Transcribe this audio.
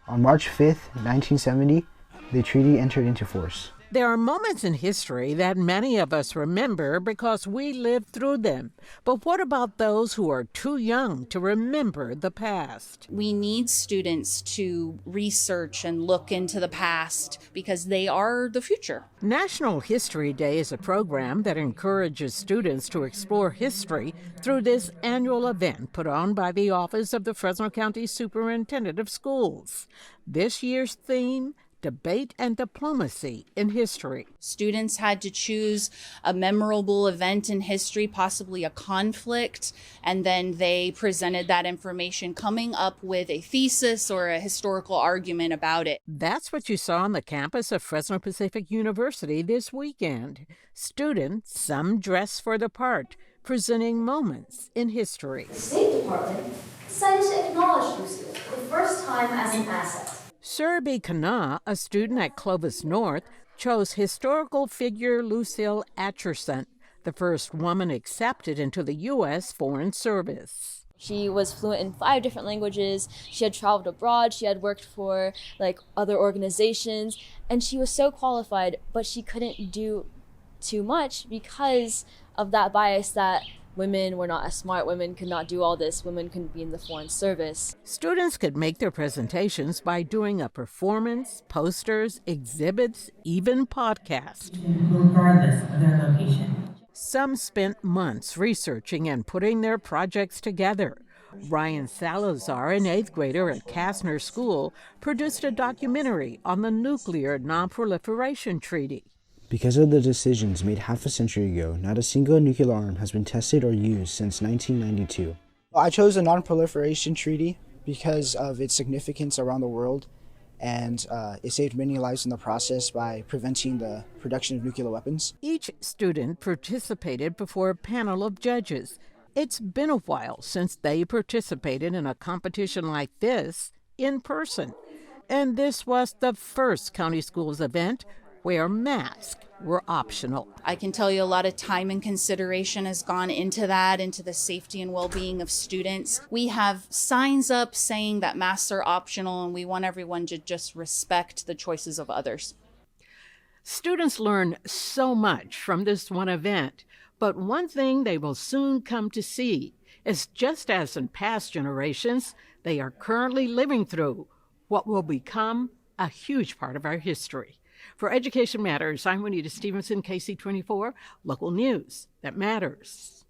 On March 5th, 1970, the treaty entered into force. There are moments in history that many of us remember because we lived through them. But what about those who are too young to remember the past? We need students to research and look into the past because they are the future. National History Day is a program that encourages students to explore history through this annual event put on by the Office of the Fresno County Superintendent of Schools. This year's theme: Debate and Diplomacy in History. Students had to choose a memorable event in history, possibly a conflict, and then they presented that information, coming up with a thesis or a historical argument about it. That's what you saw on the campus of Fresno Pacific University this weekend. Students, some dressed for the part, presenting moments in history. The State Department decided to acknowledge Lucille for the first time as an asset. Surabhi Khanna, a student at Clovis North, chose historical figure Lucille Acheson, the first woman accepted into the U.S. Foreign Service. She was fluent in 5 different languages. She had traveled abroad. She had worked for other organizations, and she was so qualified, but she couldn't do too much because of that bias that women were not as smart, women could not do all this, women couldn't be in the Foreign Service. Students could make their presentations by doing a performance, posters, exhibits, even podcast. Regardless of their location. Some spent months researching and putting their projects together. Ryan Salazar, an 8th grader at Kastner School, produced a documentary on the Nuclear Non-Proliferation Treaty. Because of the decisions made half a century ago, not a single nuclear arm has been tested or used since 1992. I chose the Non-Proliferation Treaty because of its significance around the world, and it saved many lives in the process by preventing the production of nuclear weapons. Each student participated before a panel of judges. It's been a while since they participated in a competition like this in person. And this was the first county schools event where masks were optional. I can tell you a lot of time and consideration has gone into that, into the safety and well-being of students. We have signs up saying that masks are optional, and we want everyone to just respect the choices of others. Students learn so much from this one event, but one thing they will soon come to see is, just as in past generations, they are currently living through what will become a huge part of our history. For Education Matters, I'm Juanita Stevenson, KC24, local news that matters.